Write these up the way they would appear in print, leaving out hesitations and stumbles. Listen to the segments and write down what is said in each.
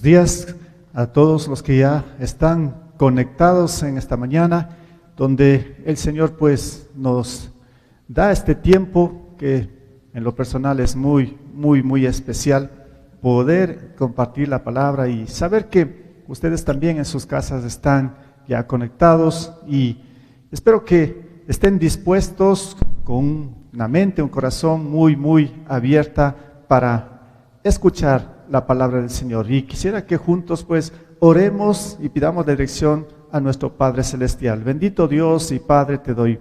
Buenos días a todos los que ya están conectados en esta mañana, donde el Señor pues nos da este tiempo que en lo personal es muy especial, poder compartir la palabra y saber que ustedes también en sus casas están ya conectados, y espero que estén dispuestos con una mente, un corazón muy abierta para escuchar la palabra del Señor. Y quisiera que juntos pues oremos y pidamos dirección a nuestro Padre Celestial. Bendito Dios y Padre, te doy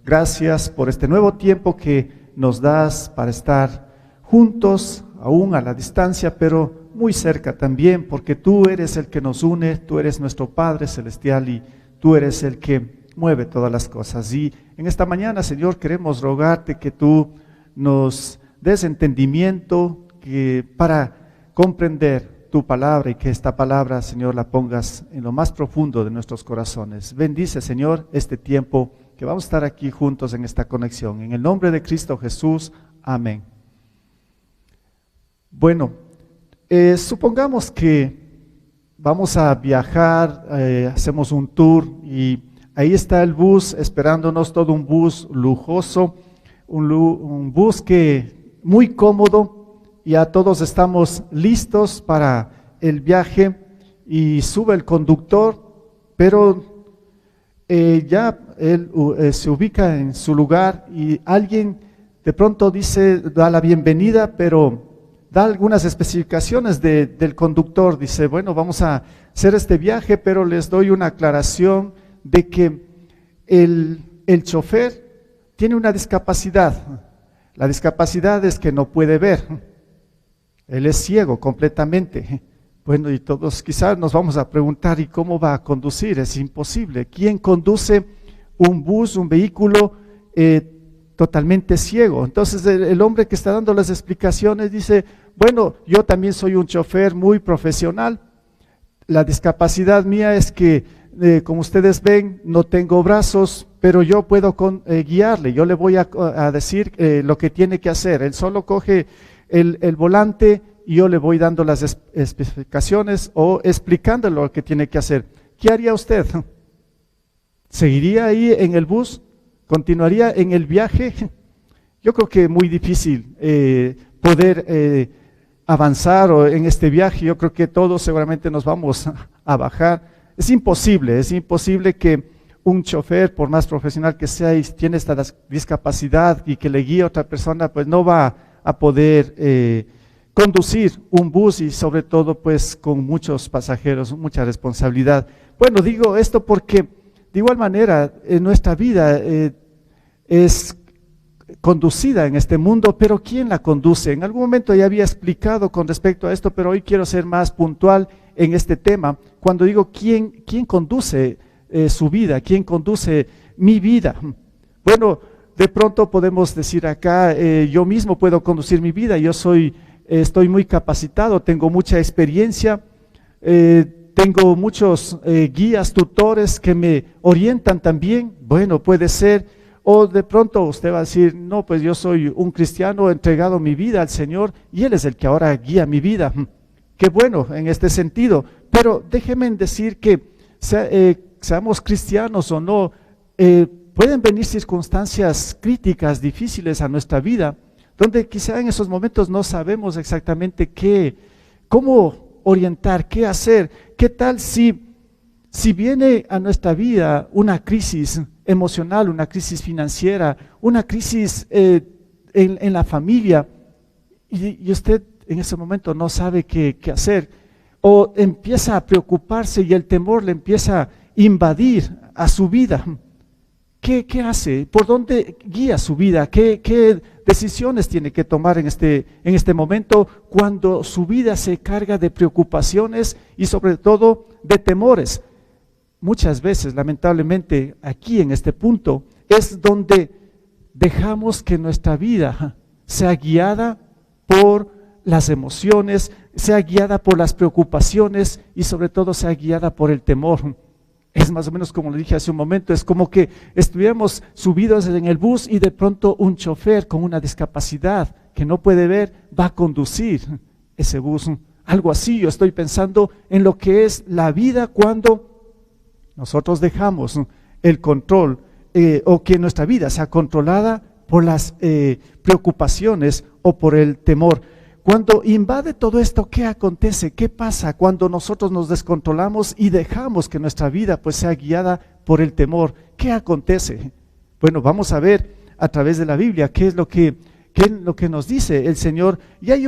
gracias por este nuevo tiempo que nos das para estar juntos, aún a la distancia, pero muy cerca también, porque tú eres el que nos une, tú eres nuestro Padre Celestial y tú eres el que mueve todas las cosas. Y en esta mañana, Señor, queremos rogarte que tú nos des entendimiento para comprender tu palabra, y que esta palabra, Señor, la pongas en lo más profundo de nuestros corazones. Bendice, Señor, este tiempo que vamos a estar aquí juntos en esta conexión. En el nombre de Cristo Jesús, amén. Bueno, supongamos que vamos a viajar, hacemos un tour y ahí está el bus esperándonos, todo un bus lujoso, un bus que muy cómodo. Ya todos estamos listos para el viaje y sube el conductor, pero ya él se ubica en su lugar y alguien de pronto da la bienvenida, pero da algunas especificaciones del conductor. Dice, bueno, vamos a hacer este viaje, pero les doy una aclaración de que el chofer tiene una discapacidad. La discapacidad es que no puede ver. Él es ciego completamente. Bueno, y todos quizás nos vamos a preguntar, ¿y cómo va a conducir? Es imposible. ¿Quién conduce un bus, un vehículo totalmente ciego? Entonces el hombre que está dando las explicaciones dice, bueno, yo también soy un chofer muy profesional. La discapacidad mía es que, como ustedes ven, no tengo brazos, pero yo puedo guiarle. Yo le voy a decir lo que tiene que hacer. Él solo coge el volante y yo le voy dando las especificaciones o explicándole lo que tiene que hacer. ¿Qué haría usted? ¿Seguiría ahí en el bus? ¿Continuaría en el viaje? Yo creo que es muy difícil poder avanzar en este viaje. Yo creo que todos seguramente nos vamos a bajar. Es imposible que un chofer, por más profesional que sea y tiene esta discapacidad y que le guíe a otra persona, pues no va a poder conducir un bus, y sobre todo pues con muchos pasajeros, mucha responsabilidad. Bueno, digo esto porque de igual manera nuestra vida es conducida en este mundo, pero ¿quién la conduce? En algún momento ya había explicado con respecto a esto, pero hoy quiero ser más puntual en este tema. Cuando digo quién conduce su vida, quién conduce mi vida. Bueno, de pronto podemos decir acá, yo mismo puedo conducir mi vida, estoy muy capacitado, tengo mucha experiencia, tengo muchos guías, tutores que me orientan también. Bueno, puede ser, o de pronto usted va a decir, no, pues yo soy un cristiano, he entregado mi vida al Señor y Él es el que ahora guía mi vida. Qué bueno en este sentido, pero déjenme decir que seamos cristianos o no, pueden venir circunstancias críticas, difíciles a nuestra vida, donde quizá en esos momentos no sabemos exactamente cómo orientar, qué hacer. ¿Qué tal si viene a nuestra vida una crisis emocional, una crisis financiera, una crisis en la familia, y usted en ese momento no sabe qué hacer, o empieza a preocuparse y el temor le empieza a invadir a su vida? ¿Qué hace? ¿Por dónde guía su vida? ¿Qué decisiones tiene que tomar en este momento cuando su vida se carga de preocupaciones y sobre todo de temores? Muchas veces, lamentablemente, aquí en este punto es donde dejamos que nuestra vida sea guiada por las emociones, sea guiada por las preocupaciones y sobre todo sea guiada por el temor. Es más o menos como le dije hace un momento, es como que estuviéramos subidos en el bus y de pronto un chofer con una discapacidad que no puede ver va a conducir ese bus Algo así yo estoy pensando en lo que es la vida cuando nosotros dejamos el control o que nuestra vida sea controlada por las preocupaciones o por el temor. Cuando invade todo esto, ¿qué acontece? ¿Qué pasa cuando nosotros nos descontrolamos y dejamos que nuestra vida pues sea guiada por el temor? ¿Qué acontece? Bueno, vamos a ver a través de la Biblia qué es lo que nos dice el Señor. Y hay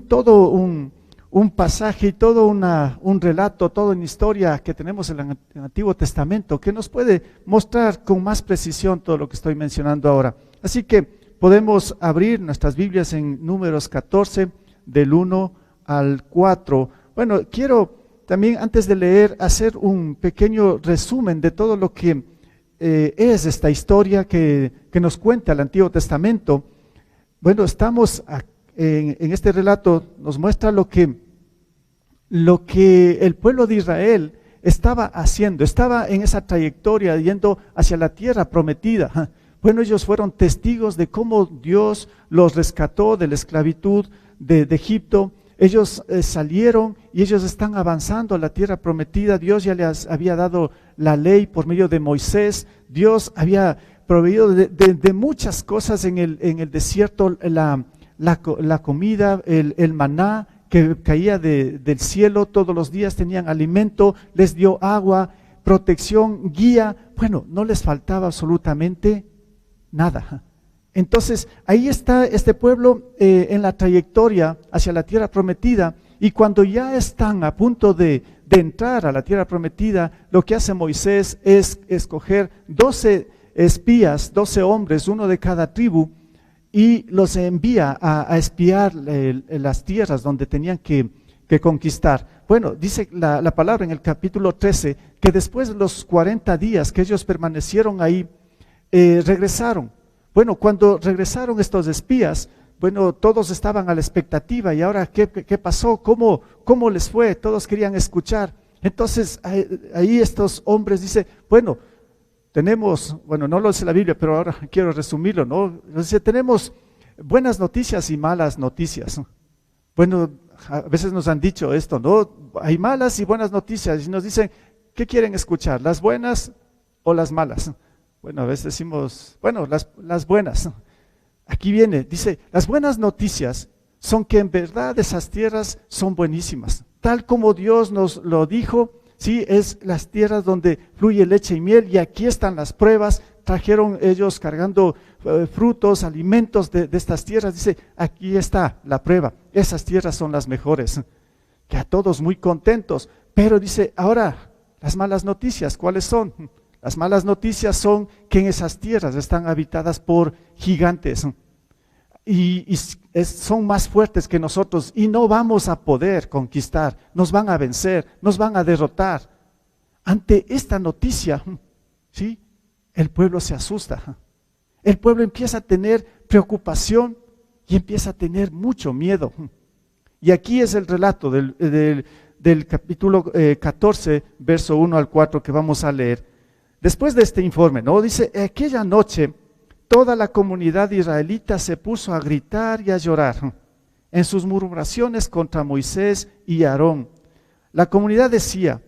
todo un pasaje y todo un relato, toda una historia que tenemos en el Antiguo Testamento que nos puede mostrar con más precisión todo lo que estoy mencionando ahora. Así que podemos abrir nuestras Biblias en Números 14, del 1 al 4. Bueno, quiero también antes de leer hacer un pequeño resumen de todo lo que es esta historia que nos cuenta el Antiguo Testamento. Bueno, estamos en este relato, nos muestra lo que el pueblo de Israel estaba haciendo, estaba en esa trayectoria yendo hacia la tierra prometida. Bueno, ellos fueron testigos de cómo Dios los rescató de la esclavitud de Egipto. Ellos salieron y ellos están avanzando a la tierra prometida. Dios ya les había dado la ley por medio de Moisés. Dios había proveído de muchas cosas en el desierto, la comida, el maná que caía del cielo todos los días, tenían alimento, les dio agua, protección, guía. Bueno, no les faltaba absolutamente nada. Entonces, ahí está este pueblo en la trayectoria hacia la tierra prometida, y cuando ya están a punto de entrar a la tierra prometida, lo que hace Moisés es escoger 12 espías, 12 hombres, uno de cada tribu, y los envía a espiar las tierras donde tenían que conquistar. Bueno, dice la palabra en el capítulo 13, que después de los 40 días que ellos permanecieron ahí, regresaron. Bueno, cuando regresaron estos espías, bueno, todos estaban a la expectativa. ¿Y ahora qué pasó? ¿Cómo les fue? Todos querían escuchar. Entonces, ahí estos hombres dicen, bueno, no lo dice la Biblia, pero ahora quiero resumirlo, ¿no? Dice, tenemos buenas noticias y malas noticias. Bueno, a veces nos han dicho esto, ¿no? Hay malas y buenas noticias, y nos dicen, ¿qué quieren escuchar? ¿Las buenas o las malas? Bueno, a veces decimos, bueno, las buenas. Aquí viene, dice, las buenas noticias son que en verdad esas tierras son buenísimas. Tal como Dios nos lo dijo, sí, es las tierras donde fluye leche y miel, y aquí están las pruebas. Trajeron ellos cargando frutos, alimentos de estas tierras. Dice, aquí está la prueba, esas tierras son las mejores. Que a todos muy contentos, pero dice, ahora, las malas noticias, ¿cuáles son? Las malas noticias son que en esas tierras están habitadas por gigantes y son más fuertes que nosotros y no vamos a poder conquistar, nos van a vencer, nos van a derrotar. Ante esta noticia, ¿sí? El pueblo se asusta, el pueblo empieza a tener preocupación y empieza a tener mucho miedo. Y aquí es el relato del capítulo 14, verso 1 al 4 que vamos a leer. Después de este informe, ¿no? Dice, aquella noche toda la comunidad israelita se puso a gritar y a llorar en sus murmuraciones contra Moisés y Aarón. La comunidad decía,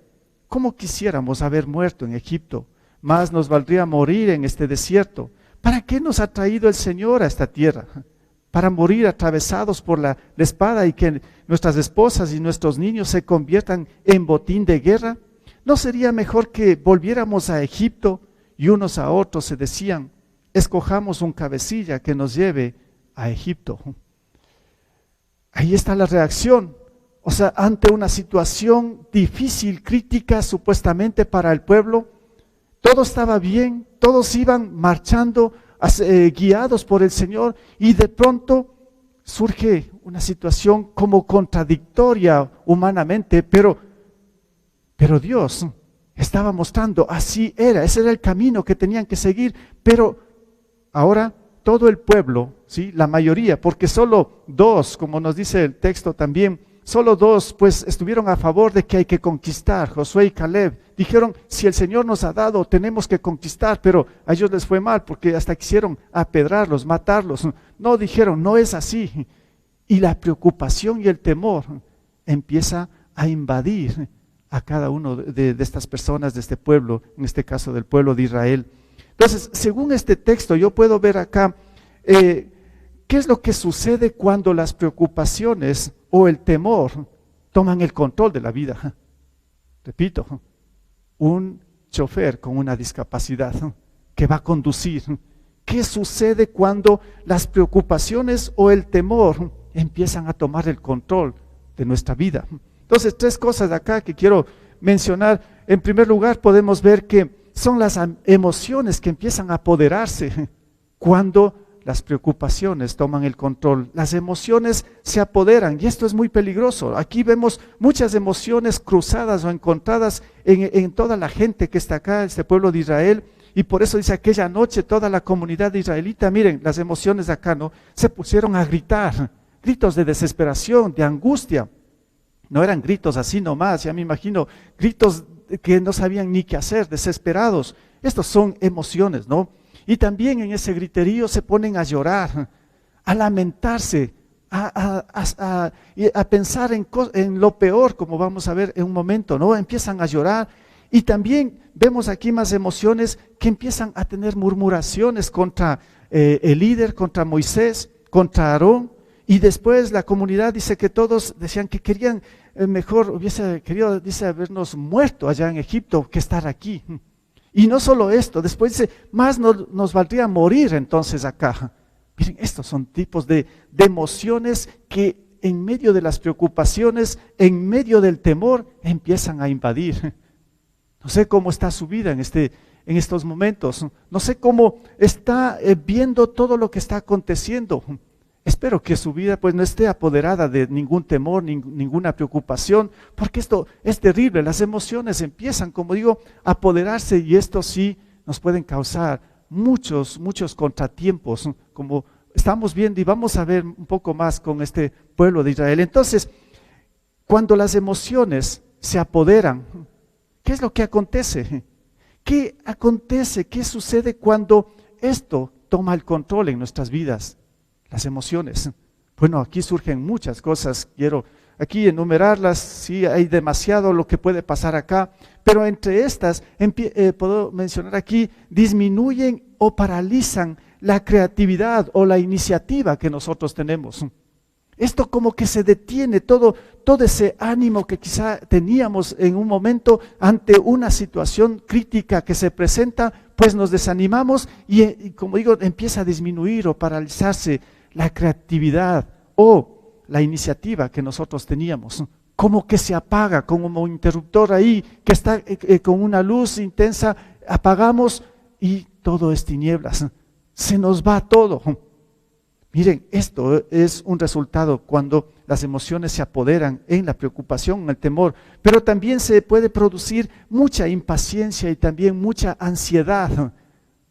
¿cómo quisiéramos haber muerto en Egipto? Más nos valdría morir en este desierto. ¿Para qué nos ha traído el Señor a esta tierra? ¿Para morir atravesados por la espada y que nuestras esposas y nuestros niños se conviertan en botín de guerra? ¿No sería mejor que volviéramos a Egipto? Y unos a otros se decían, escojamos un cabecilla que nos lleve a Egipto. Ahí está la reacción. O sea, ante una situación difícil, crítica supuestamente para el pueblo, todo estaba bien, todos iban marchando, guiados por el Señor, y de pronto surge una situación como contradictoria humanamente, pero Dios estaba mostrando, así era, ese era el camino que tenían que seguir. Pero ahora todo el pueblo, ¿sí? La mayoría, porque solo 2, como nos dice el texto también, solo 2 pues estuvieron a favor de que hay que conquistar, Josué y Caleb. Dijeron, si el Señor nos ha dado, tenemos que conquistar, pero a ellos les fue mal porque hasta quisieron apedrarlos, matarlos. No, dijeron, no es así. Y la preocupación y el temor empieza a invadir a cada uno de estas personas, de este pueblo, en este caso del pueblo de Israel. Entonces, según este texto, yo puedo ver acá qué es lo que sucede cuando las preocupaciones o el temor toman el control de la vida. Repito, un chofer con una discapacidad que va a conducir. ¿Qué sucede cuando las preocupaciones o el temor empiezan a tomar el control de nuestra vida? Entonces, 3 cosas de acá que quiero mencionar. En primer lugar, podemos ver que son las emociones que empiezan a apoderarse cuando las preocupaciones toman el control. Las emociones se apoderan y esto es muy peligroso. Aquí vemos muchas emociones cruzadas o encontradas en toda la gente que está acá, este pueblo de Israel. Y por eso dice aquella noche toda la comunidad israelita, miren, las emociones de acá, ¿no? Se pusieron a gritar, gritos de desesperación, de angustia. No eran gritos así nomás, ya me imagino, gritos que no sabían ni qué hacer, desesperados. Estos son emociones, ¿no? Y también en ese griterío se ponen a llorar, a lamentarse, a pensar en lo peor, como vamos a ver en un momento, ¿no? Empiezan a llorar. Y también vemos aquí más emociones que empiezan a tener murmuraciones contra el líder, contra Moisés, contra Aarón. Y después la comunidad dice que todos decían que querían, mejor hubiese querido, dice, habernos muerto allá en Egipto que estar aquí. Y no solo esto, después dice, más nos valdría morir entonces acá. Miren, estos son tipos de emociones que en medio de las preocupaciones, en medio del temor, empiezan a invadir. No sé cómo está su vida en estos momentos. No sé cómo está viendo todo lo que está aconteciendo. Espero que su vida pues no esté apoderada de ningún temor, ninguna preocupación, porque esto es terrible. Las emociones empiezan, como digo, a apoderarse y esto sí nos pueden causar muchos contratiempos, como estamos viendo y vamos a ver un poco más con este pueblo de Israel. Entonces, cuando las emociones se apoderan, ¿qué es lo que acontece? ¿Qué acontece? ¿Qué sucede cuando esto toma el control en nuestras vidas? Las emociones. Bueno, aquí surgen muchas cosas, quiero aquí enumerarlas, sí, hay demasiado lo que puede pasar acá, pero entre estas, puedo mencionar aquí, disminuyen o paralizan la creatividad o la iniciativa que nosotros tenemos. Esto como que se detiene, todo ese ánimo que quizá teníamos en un momento ante una situación crítica que se presenta, pues nos desanimamos y como digo, empieza a disminuir o paralizarse la creatividad o la iniciativa que nosotros teníamos. Como que se apaga, como un interruptor ahí que está con una luz intensa, apagamos y todo es tinieblas, se nos va todo. Miren, esto es un resultado cuando las emociones se apoderan en la preocupación, en el temor, pero también se puede producir mucha impaciencia y también mucha ansiedad.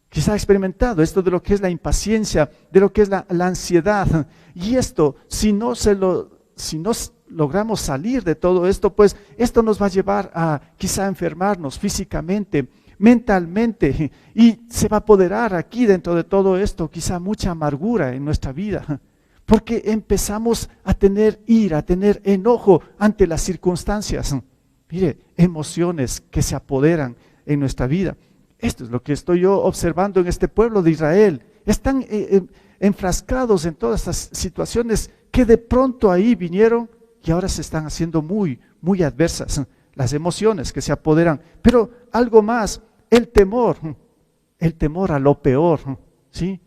Quizá ha experimentado esto de lo que es la impaciencia, de lo que es la ansiedad. Y esto, si no logramos salir de todo esto, pues esto nos va a llevar a quizá enfermarnos físicamente, mentalmente, y se va a apoderar aquí dentro de todo esto quizá mucha amargura en nuestra vida, porque empezamos a tener ira, a tener enojo ante las circunstancias. Mire, emociones que se apoderan en nuestra vida. Esto es lo que estoy yo observando en este pueblo de Israel. Están enfrascados en todas estas situaciones que de pronto ahí vinieron y ahora se están haciendo muy adversas. Las emociones que se apoderan, pero algo más, el temor a lo peor, ¿sí?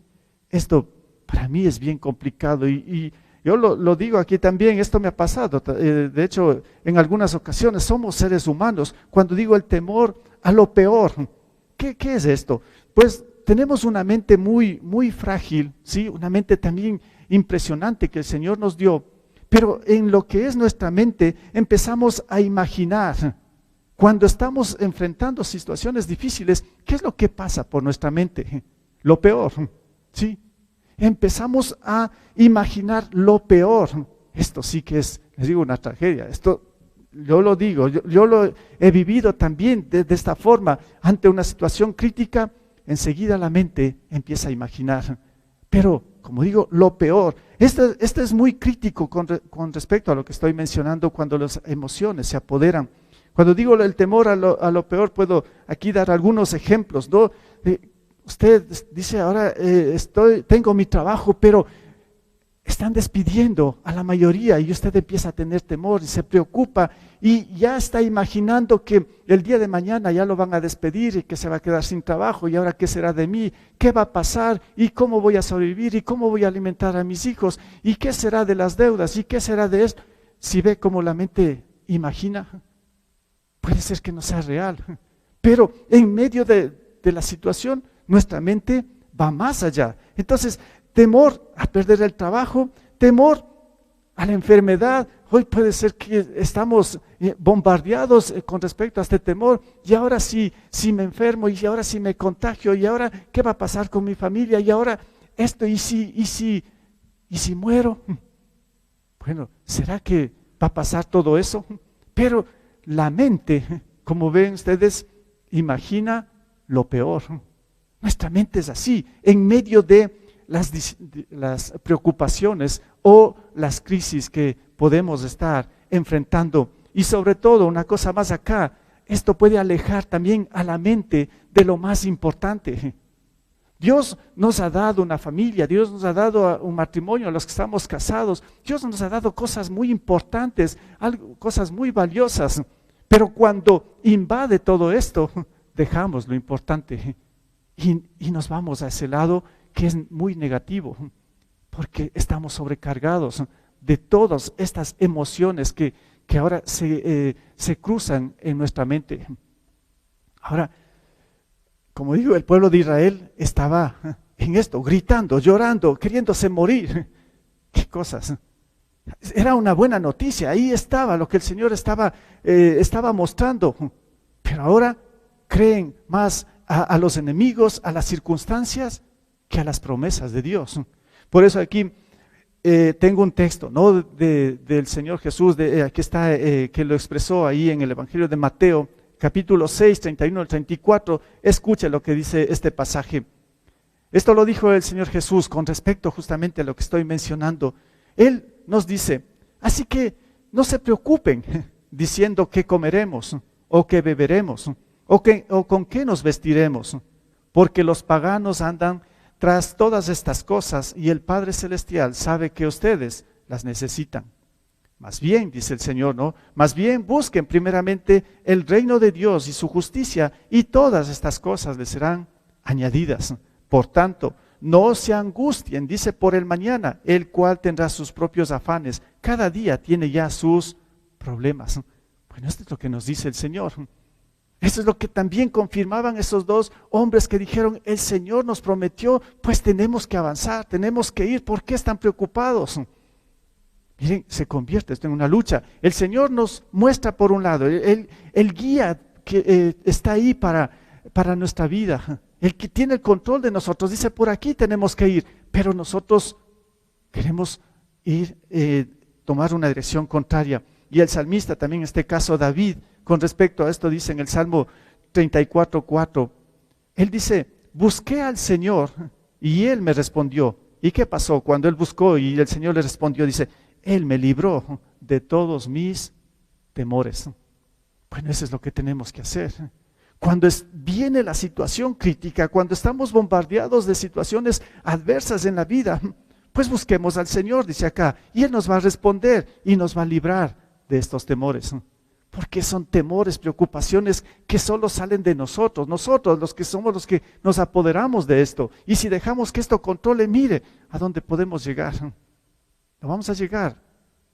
Esto para mí es bien complicado y yo lo digo aquí también, esto me ha pasado, de hecho en algunas ocasiones somos seres humanos, cuando digo el temor a lo peor, ¿qué es esto? Pues tenemos una mente muy frágil, ¿sí? Una mente también impresionante que el Señor nos dio, pero en lo que es nuestra mente empezamos a imaginar, cuando estamos enfrentando situaciones difíciles, ¿qué es lo que pasa por nuestra mente? Lo peor, ¿sí? Empezamos a imaginar lo peor. Esto sí que es, les digo, una tragedia. Esto yo lo digo, yo lo he vivido también de esta forma. Ante una situación crítica, enseguida la mente empieza a imaginar. Pero como digo, lo peor. Este es muy crítico con respecto a lo que estoy mencionando cuando las emociones se apoderan. Cuando digo el temor a lo peor, puedo aquí dar algunos ejemplos, ¿no? Usted dice, ahora tengo mi trabajo, pero están despidiendo a la mayoría y usted empieza a tener temor y se preocupa y ya está imaginando que el día de mañana ya lo van a despedir y que se va a quedar sin trabajo y ahora qué será de mí, qué va a pasar y cómo voy a sobrevivir y cómo voy a alimentar a mis hijos y qué será de las deudas y qué será de esto. Si ve cómo la mente imagina, puede ser que no sea real, pero en medio de la situación nuestra mente va más allá. Entonces, temor a perder el trabajo, temor a la enfermedad. Hoy puede ser que estamos bombardeados con respecto a este temor. Y ahora sí me enfermo, y ahora sí me contagio, y ahora ¿qué va a pasar con mi familia? Y ahora esto, y si muero. Bueno, ¿será que va a pasar todo eso? Pero la mente, como ven ustedes, imagina lo peor. Nuestra mente es así, en medio de las preocupaciones o las crisis que podemos estar enfrentando. Y sobre todo, una cosa más acá, esto puede alejar también a la mente de lo más importante. Dios nos ha dado una familia, Dios nos ha dado un matrimonio a los que estamos casados, Dios nos ha dado cosas muy importantes, cosas muy valiosas, pero cuando invade todo esto, dejamos lo importante y nos vamos a ese lado que es muy negativo, porque estamos sobrecargados de todas estas emociones que ahora se cruzan en nuestra mente. Ahora, como digo, el pueblo de Israel estaba en esto, gritando, llorando, queriéndose morir. ¿Qué cosas? Era una buena noticia, ahí estaba lo que el Señor estaba mostrando, pero ahora creen más a los enemigos, a las circunstancias, que a las promesas de Dios. Por eso aquí tengo un texto, ¿no? del Señor Jesús, aquí está, que lo expresó ahí en el Evangelio de Mateo, capítulo 6, 31 al 34. Escuche lo que dice este pasaje. Esto lo dijo el Señor Jesús con respecto justamente a lo que estoy mencionando. Él nos dice, así que no se preocupen diciendo qué comeremos, o qué beberemos, o con qué nos vestiremos, porque los paganos andan tras todas estas cosas y el Padre Celestial sabe que ustedes las necesitan. Más bien, dice el Señor, ¿no? Más bien busquen primeramente el reino de Dios y su justicia y todas estas cosas les serán añadidas. Por tanto, no se angustien, dice, por el mañana, el cual tendrá sus propios afanes. Cada día tiene ya sus problemas. Bueno, esto es lo que nos dice el Señor. Eso es lo que también confirmaban esos dos hombres que dijeron, el Señor nos prometió, pues tenemos que avanzar, tenemos que ir. ¿Por qué están preocupados? Miren, se convierte esto en una lucha. El Señor nos muestra por un lado, el guía que está ahí para nuestra vida, el que tiene el control de nosotros, dice por aquí tenemos que ir, pero nosotros queremos ir, tomar una dirección contraria. Y el salmista también, en este caso David, con respecto a esto dice en el Salmo 34:4, él dice, busqué al Señor y Él me respondió. ¿Y qué pasó? Cuando él buscó y el Señor le respondió, dice, Él me libró de todos mis temores. Bueno, eso es lo que tenemos que hacer. Cuando viene la situación crítica, cuando estamos bombardeados de situaciones adversas en la vida, pues busquemos al Señor, dice acá, y Él nos va a responder y nos va a librar de estos temores. Porque son temores, preocupaciones que solo salen de nosotros los que somos los que nos apoderamos de esto. Y si dejamos que esto controle, mire a dónde podemos llegar. No vamos a llegar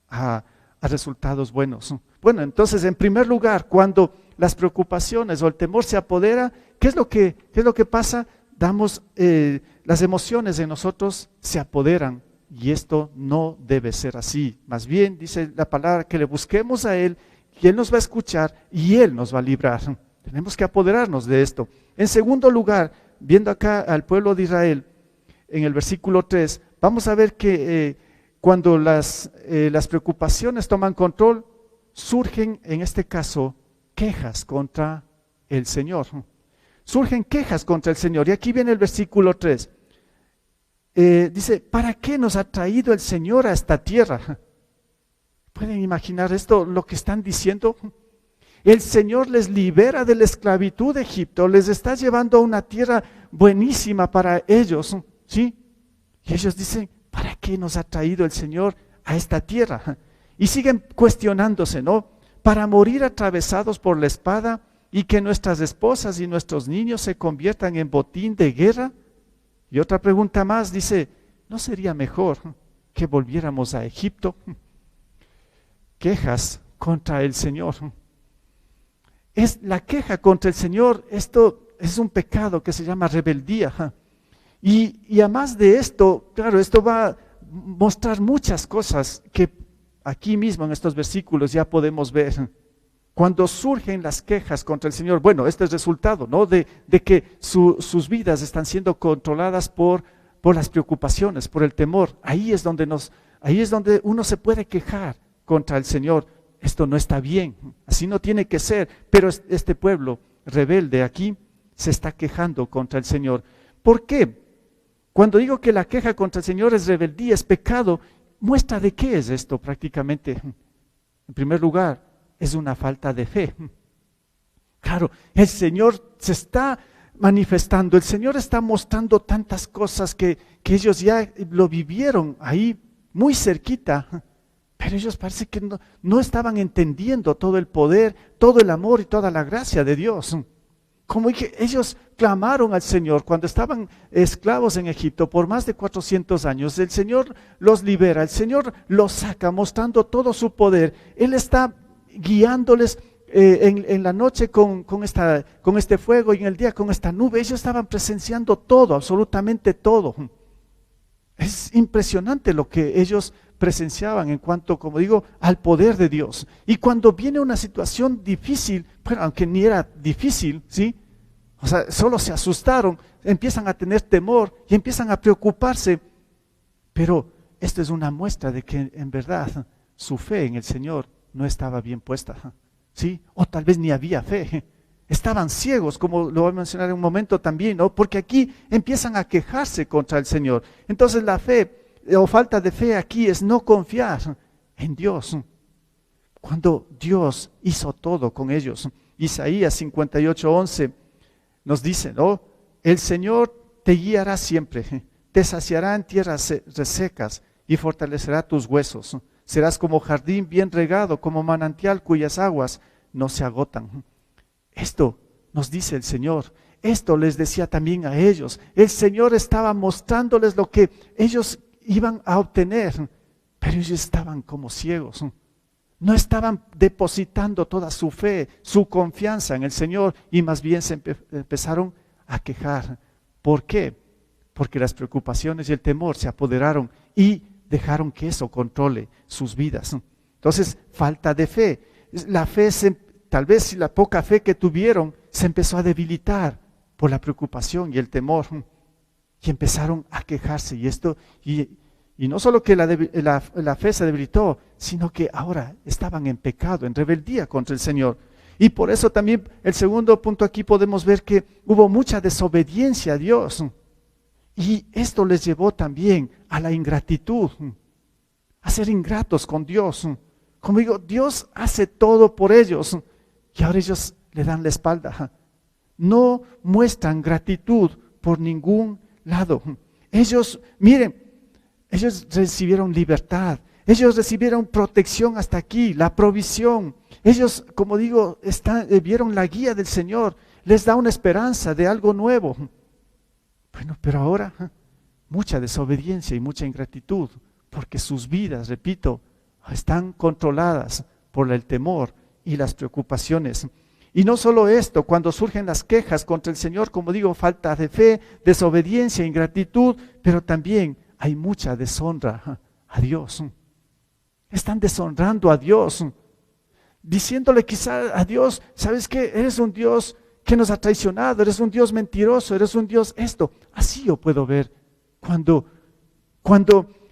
a resultados buenos. Bueno, entonces, en primer lugar, cuando las preocupaciones o el temor se apodera, ¿qué es lo que pasa? Las emociones de nosotros se apoderan. Y esto no debe ser así. Más bien, dice la palabra, que le busquemos a Él, y Él nos va a escuchar y Él nos va a librar. Tenemos que apoderarnos de esto. En segundo lugar, viendo acá al pueblo de Israel, en el versículo 3, vamos a ver que cuando las preocupaciones toman control, surgen en este caso quejas contra el Señor. Surgen quejas contra el Señor. Y aquí viene el versículo 3. dice, ¿para qué nos ha traído el Señor a esta tierra? ¿Pueden imaginar esto, lo que están diciendo? El Señor les libera de la esclavitud de Egipto, les está llevando a una tierra buenísima para ellos, ¿sí? Y ellos dicen, ¿para qué nos ha traído el Señor a esta tierra? Y siguen cuestionándose, ¿no? Para morir atravesados por la espada y que nuestras esposas y nuestros niños se conviertan en botín de guerra. Y otra pregunta más, dice, ¿no sería mejor que volviéramos a Egipto? Quejas contra el Señor. Es la queja contra el Señor, esto es un pecado que se llama rebeldía. Y además de esto, claro, esto va a mostrar muchas cosas que aquí mismo en estos versículos ya podemos ver. Cuando surgen las quejas contra el Señor, bueno, este es el resultado, ¿no? De que sus vidas están siendo controladas por las preocupaciones, por el temor. Ahí es donde uno se puede quejar contra el Señor. Esto no está bien, así no tiene que ser. Pero este pueblo rebelde aquí se está quejando contra el Señor. ¿Por qué? Cuando digo que la queja contra el Señor es rebeldía, es pecado, muestra de qué es esto prácticamente. En primer lugar, es una falta de fe. Claro, el Señor se está manifestando, el Señor está mostrando tantas cosas que ellos ya lo vivieron ahí muy cerquita, pero ellos parece que no estaban entendiendo todo el poder, todo el amor y toda la gracia de Dios. Como que ellos clamaron al Señor cuando estaban esclavos en Egipto por más de 400 años. El Señor los libera, el Señor los saca mostrando todo su poder. Él está guiándoles en la noche con este fuego y en el día con esta nube. Ellos estaban presenciando todo, absolutamente todo. Es impresionante lo que ellos presenciaban en cuanto, como digo, al poder de Dios. Y cuando viene una situación difícil, bueno, aunque ni era difícil, ¿sí? O sea, solo se asustaron, empiezan a tener temor y empiezan a preocuparse. Pero esto es una muestra de que en verdad su fe en el Señor no estaba bien puesta, ¿sí? O tal vez ni había fe. Estaban ciegos, como lo voy a mencionar en un momento también, ¿no? Porque aquí empiezan a quejarse contra el Señor. Entonces la fe o falta de fe aquí es no confiar en Dios. Cuando Dios hizo todo con ellos. Isaías 58:11 nos dice, ¿no? El Señor te guiará siempre, te saciará en tierras resecas y fortalecerá tus huesos. Serás como jardín bien regado, como manantial cuyas aguas no se agotan. Esto nos dice el Señor. Esto les decía también a ellos. El Señor estaba mostrándoles lo que ellos iban a obtener, pero ellos estaban como ciegos. No estaban depositando toda su fe, su confianza en el Señor y más bien se empezaron a quejar. ¿Por qué? Porque las preocupaciones y el temor se apoderaron y dejaron que eso controle sus vidas. Entonces, falta de fe. La fe, tal vez la poca fe que tuvieron, se empezó a debilitar por la preocupación y el temor. Y empezaron a quejarse. Y no solo que la fe se debilitó, sino que ahora estaban en pecado, en rebeldía contra el Señor. Y por eso también el segundo punto aquí podemos ver que hubo mucha desobediencia a Dios. Y esto les llevó también a la ingratitud, a ser ingratos con Dios. Como digo, Dios hace todo por ellos y ahora ellos le dan la espalda. No muestran gratitud por ningún lado. Ellos, miren, ellos recibieron libertad, ellos recibieron protección hasta aquí, la provisión. Ellos, como digo, vieron la guía del Señor, les da una esperanza de algo nuevo. Bueno, pero ahora mucha desobediencia y mucha ingratitud, porque sus vidas, repito, están controladas por el temor y las preocupaciones. Y no solo esto, cuando surgen las quejas contra el Señor, como digo, falta de fe, desobediencia, ingratitud, pero también hay mucha deshonra a Dios. Están deshonrando a Dios, diciéndole quizá a Dios, ¿sabes qué? Eres un Dios que nos ha traicionado, eres un Dios mentiroso, eres un Dios esto. Así yo puedo ver cuando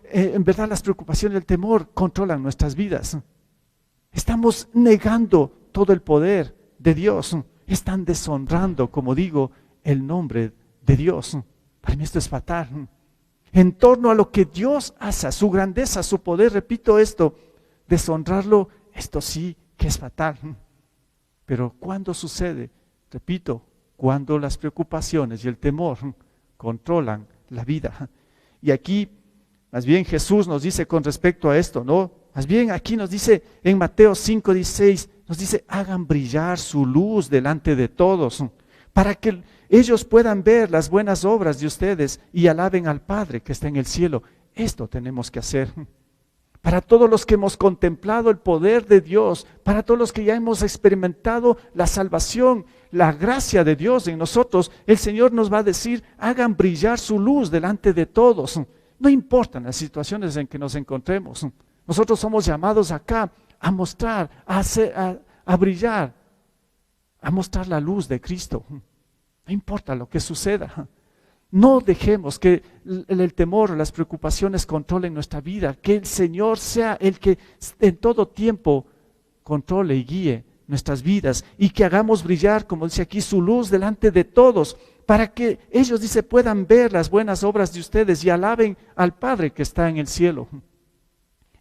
en verdad las preocupaciones y el temor controlan nuestras vidas. Estamos negando todo el poder de Dios. Están deshonrando, como digo, el nombre de Dios. Para mí esto es fatal. en torno a lo que Dios hace, a su grandeza, a su poder. Repito esto, deshonrarlo, esto sí que es fatal. Pero ¿cuándo sucede? Repito, cuando las preocupaciones y el temor controlan la vida. Y aquí, más bien Jesús nos dice con respecto a esto, ¿no? Más bien aquí nos dice en Mateo 5:16, nos dice, hagan brillar su luz delante de todos, para que ellos puedan ver las buenas obras de ustedes y alaben al Padre que está en el cielo. Esto tenemos que hacer. Para todos los que hemos contemplado el poder de Dios, para todos los que ya hemos experimentado la salvación, la gracia de Dios en nosotros, el Señor nos va a decir, hagan brillar su luz delante de todos. No importan las situaciones en que nos encontremos. Nosotros somos llamados acá a mostrar, a brillar, a mostrar la luz de Cristo. No importa lo que suceda. No dejemos que el temor o las preocupaciones controlen nuestra vida, que el Señor sea el que en todo tiempo controle y guíe nuestras vidas y que hagamos brillar, como dice aquí, su luz delante de todos, para que ellos, dice, puedan ver las buenas obras de ustedes y alaben al Padre que está en el cielo.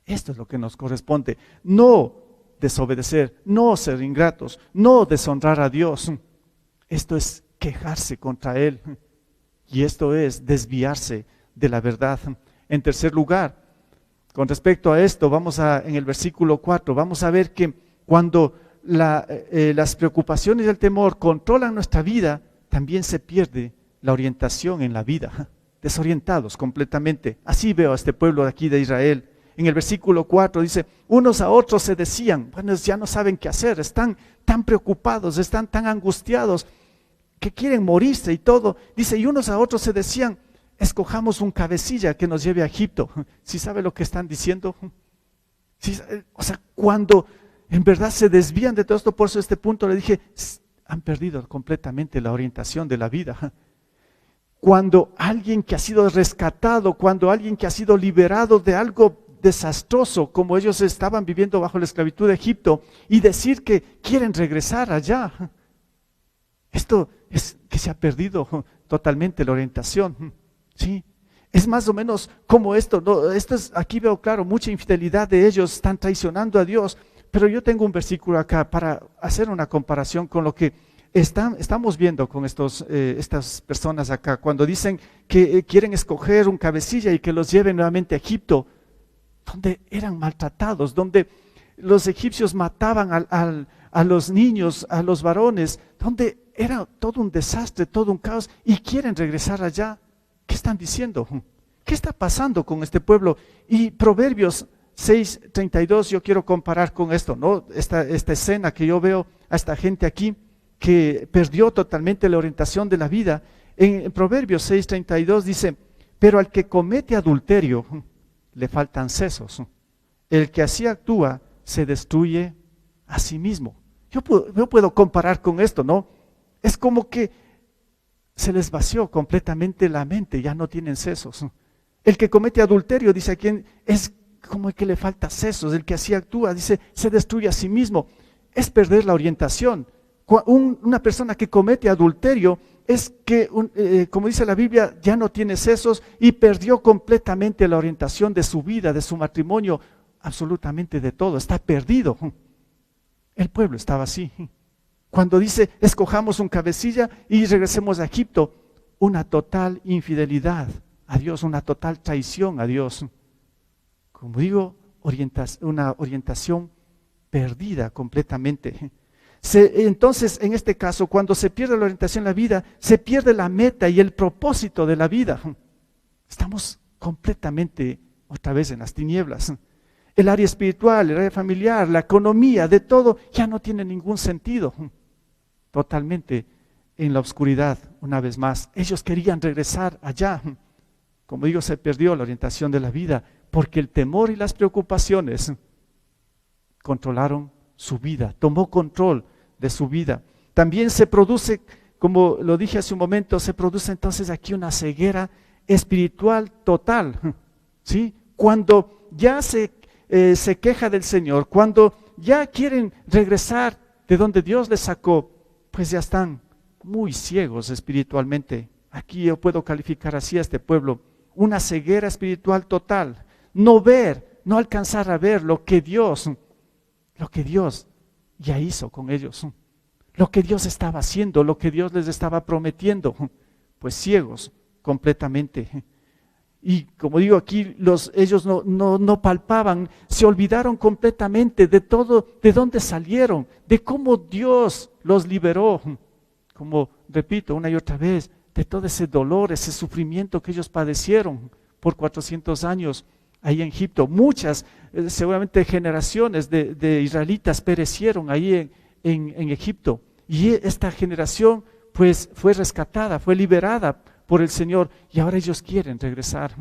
Esto es lo que nos corresponde, no desobedecer, no ser ingratos, no deshonrar a Dios. Esto es quejarse contra Él. Y esto es desviarse de la verdad. En tercer lugar, con respecto a esto, en el versículo 4, vamos a ver que cuando las preocupaciones y el temor controlan nuestra vida, también se pierde la orientación en la vida, desorientados completamente. Así veo a este pueblo de aquí de Israel. En el versículo 4 dice, unos a otros se decían, bueno, ya no saben qué hacer, están tan preocupados, están tan angustiados, que quieren morirse y todo. Dice, y unos a otros se decían, escojamos un cabecilla que nos lleve a Egipto. ¿Sí sabe lo que están diciendo? ¿Sí? O sea, cuando en verdad se desvían de todo esto, por eso este punto le dije, han perdido completamente la orientación de la vida. Cuando alguien que ha sido rescatado, cuando alguien que ha sido liberado de algo desastroso, como ellos estaban viviendo bajo la esclavitud de Egipto, y decir que quieren regresar allá, esto es que se ha perdido totalmente la orientación. ¿Sí? Es más o menos como esto, ¿no? Aquí veo claro, mucha infidelidad de ellos, están traicionando a Dios, pero yo tengo un versículo acá para hacer una comparación con lo que estamos viendo con estas personas acá, cuando dicen que quieren escoger un cabecilla y que los lleven nuevamente a Egipto, donde eran maltratados, donde los egipcios mataban a los niños, a los varones, donde era todo un desastre, todo un caos, y quieren regresar allá. ¿Qué están diciendo? ¿Qué está pasando con este pueblo? Y Proverbios 6:32 yo quiero comparar con esto, ¿no? Esta escena que yo veo a esta gente aquí que perdió totalmente la orientación de la vida. En Proverbios 6:32 dice, pero al que comete adulterio le faltan sesos. El que así actúa se destruye a sí mismo. Yo puedo comparar con esto, ¿no? Es como que se les vació completamente la mente, ya no tienen sesos. El que comete adulterio, dice aquí, es como el que le falta sesos. El que así actúa, dice, se destruye a sí mismo. Es perder la orientación. Una persona que comete adulterio es que, como dice la Biblia, ya no tiene sesos y perdió completamente la orientación de su vida, de su matrimonio, absolutamente de todo, está perdido. El pueblo estaba así. Cuando dice, escojamos un cabecilla y regresemos a Egipto, una total infidelidad a Dios, una total traición a Dios. Como digo, una orientación perdida completamente. Entonces, en este caso, cuando se pierde la orientación en la vida, se pierde la meta y el propósito de la vida. Estamos completamente otra vez en las tinieblas. El área espiritual, el área familiar, la economía, de todo, ya no tiene ningún sentido. Totalmente en la oscuridad, una vez más. Ellos querían regresar allá. Como digo, se perdió la orientación de la vida, porque el temor y las preocupaciones controlaron su vida, tomó control de su vida. También se produce, como lo dije hace un momento, se produce entonces aquí una ceguera espiritual total. ¿Sí? Cuando ya se queja del Señor, cuando ya quieren regresar de donde Dios les sacó, pues ya están muy ciegos espiritualmente. Aquí yo puedo calificar así a este pueblo. una ceguera espiritual total, no ver, no alcanzar a ver lo que Dios ya hizo con ellos, lo que Dios estaba haciendo, lo que Dios les estaba prometiendo, pues ciegos completamente. Y como digo aquí, ellos no palpaban, se olvidaron completamente de todo, de dónde salieron, de cómo Dios los liberó, como repito una y otra vez, de todo ese dolor, ese sufrimiento que ellos padecieron por 400 años ahí en Egipto. Muchas, seguramente generaciones de israelitas perecieron ahí en Egipto. Y esta generación pues fue rescatada, fue liberada por el Señor, y ahora ellos quieren regresar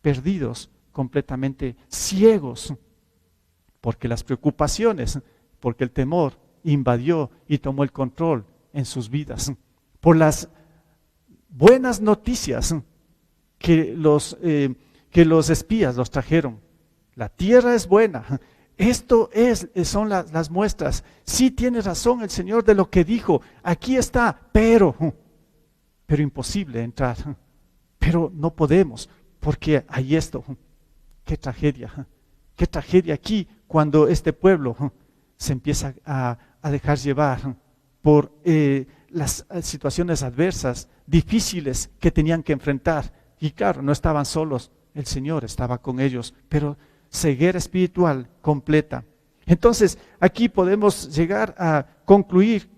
perdidos, completamente ciegos, porque las preocupaciones, porque el temor invadió y tomó el control en sus vidas, por las buenas noticias que los espías los trajeron. La tierra es buena. Son las muestras. Sí tiene razón el Señor de lo que dijo. Aquí está, pero imposible entrar. Pero no podemos, porque hay esto. Qué tragedia aquí cuando este pueblo se empieza a dejar llevar por las situaciones adversas, difíciles que tenían que enfrentar. Y claro, no estaban solos, el Señor estaba con ellos, pero ceguera espiritual completa. Entonces, aquí podemos llegar a concluir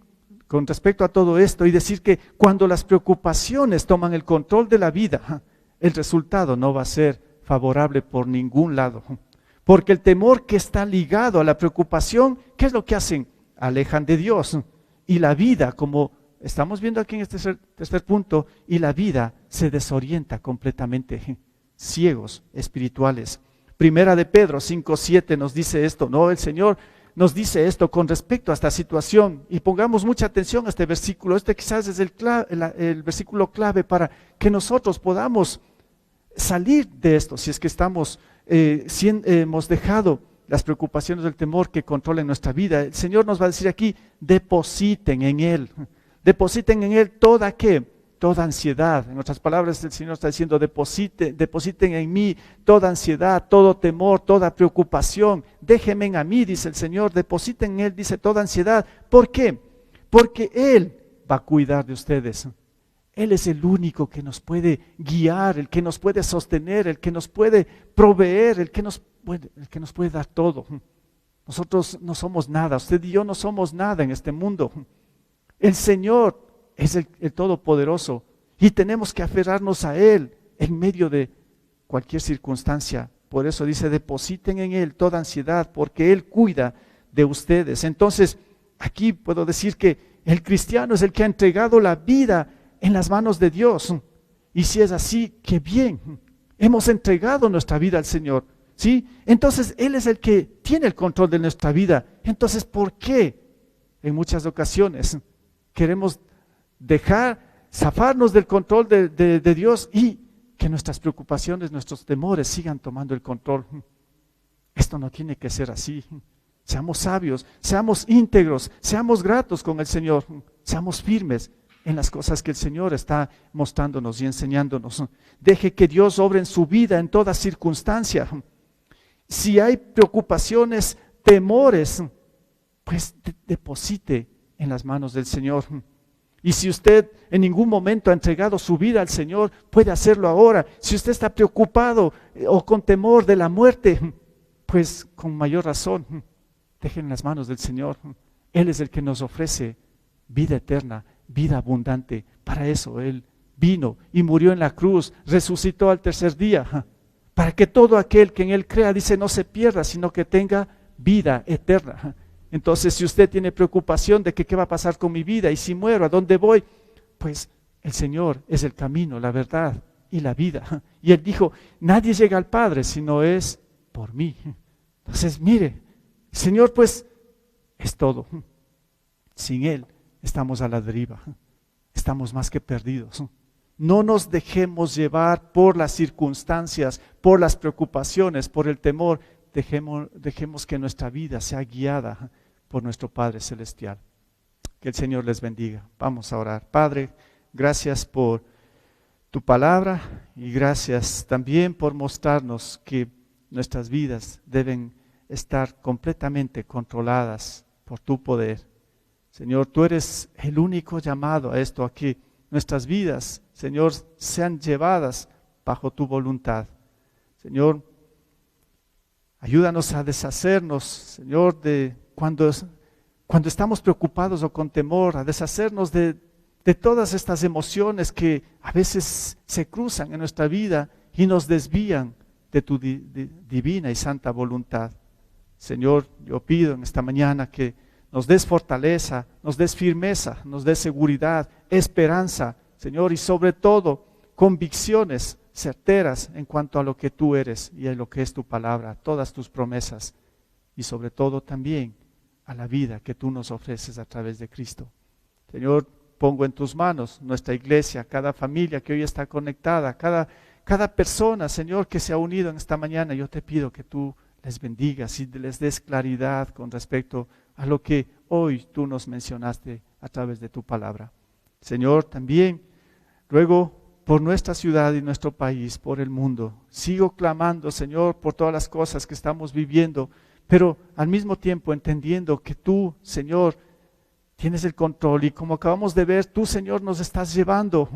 con respecto a todo esto y decir que cuando las preocupaciones toman el control de la vida, el resultado no va a ser favorable por ningún lado. Porque el temor que está ligado a la preocupación, ¿qué es lo que hacen? Alejan de Dios. Y la vida, como estamos viendo aquí en este tercer punto, y la vida se desorienta completamente. Ciegos espirituales. Primera de Pedro 5:7 nos dice esto, ¿no? El Señor nos dice esto con respecto a esta situación, y pongamos mucha atención a este versículo. Este quizás es el versículo clave para que nosotros podamos salir de esto, si es que hemos dejado las preocupaciones del temor que controlen nuestra vida. El Señor nos va a decir aquí, depositen en Él toda ansiedad. En otras palabras, el Señor está diciendo, depositen en mí toda ansiedad, todo temor, toda preocupación. Déjenme a mí, dice el Señor, depositen en Él, dice, toda ansiedad. ¿Por qué? Porque Él va a cuidar de ustedes. Él es el único que nos puede guiar, el que nos puede sostener, el que nos puede proveer, el que nos puede dar todo. Nosotros no somos nada, usted y yo no somos nada en este mundo. El Señor es el Todopoderoso, y tenemos que aferrarnos a Él en medio de cualquier circunstancia. Por eso dice, depositen en Él toda ansiedad, porque Él cuida de ustedes. Entonces, aquí puedo decir que el cristiano es el que ha entregado la vida en las manos de Dios. Y si es así, qué bien, hemos entregado nuestra vida al Señor, ¿sí? Entonces Él es el que tiene el control de nuestra vida. Entonces, ¿por qué en muchas ocasiones queremos zafarnos del control de Dios y que nuestras preocupaciones, nuestros temores sigan tomando el control? Esto no tiene que ser así. Seamos sabios, seamos íntegros, seamos gratos con el Señor, seamos firmes en las cosas que el Señor está mostrándonos y enseñándonos. Deje que Dios obre en su vida en toda circunstancia. Si hay preocupaciones, temores, pues deposite en las manos del Señor. Y si usted en ningún momento ha entregado su vida al Señor, puede hacerlo ahora. Si usted está preocupado o con temor de la muerte, pues con mayor razón, deje en las manos del Señor. Él es el que nos ofrece vida eterna, vida abundante. Para eso Él vino y murió en la cruz, resucitó al tercer día, para que todo aquel que en Él crea, dice, no se pierda, sino que tenga vida eterna. Entonces, si usted tiene preocupación de que qué va a pasar con mi vida, y si muero, ¿a dónde voy? Pues el Señor es el camino, la verdad y la vida. Y Él dijo, nadie llega al Padre si no es por mí. Entonces, mire, el Señor pues es todo. Sin Él estamos a la deriva, estamos más que perdidos. No nos dejemos llevar por las circunstancias, por las preocupaciones, por el temor. Dejemos que nuestra vida sea guiada por nuestro Padre Celestial. Que el Señor les bendiga. Vamos a orar. Padre, gracias por tu palabra y gracias también por mostrarnos que nuestras vidas deben estar completamente controladas por tu poder. Señor, tú eres el único llamado a esto, a que nuestras vidas, Señor, sean llevadas bajo tu voluntad. Señor, ayúdanos a deshacernos, Señor, de cuando estamos preocupados o con temor, a deshacernos de todas estas emociones que a veces se cruzan en nuestra vida y nos desvían de tu divina y santa voluntad. Señor, yo pido en esta mañana que nos des fortaleza, nos des firmeza, nos des seguridad, esperanza, Señor, y sobre todo convicciones certeras en cuanto a lo que tú eres y a lo que es tu palabra, todas tus promesas y sobre todo también a la vida que tú nos ofreces a través de Cristo. Señor, pongo en tus manos nuestra iglesia, cada familia que hoy está conectada, cada persona, Señor, que se ha unido en esta mañana. Yo te pido que tú les bendigas y les des claridad con respecto a lo que hoy tú nos mencionaste a través de tu palabra. Señor, también ruego por nuestra ciudad y nuestro país, por el mundo. Sigo clamando, Señor, por todas las cosas que estamos viviendo, pero al mismo tiempo entendiendo que tú, Señor, tienes el control y como acabamos de ver, tú, Señor, nos estás llevando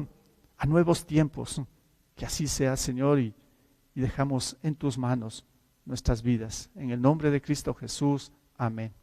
a nuevos tiempos. Que así sea, Señor, y dejamos en tus manos nuestras vidas. En el nombre de Cristo Jesús. Amén.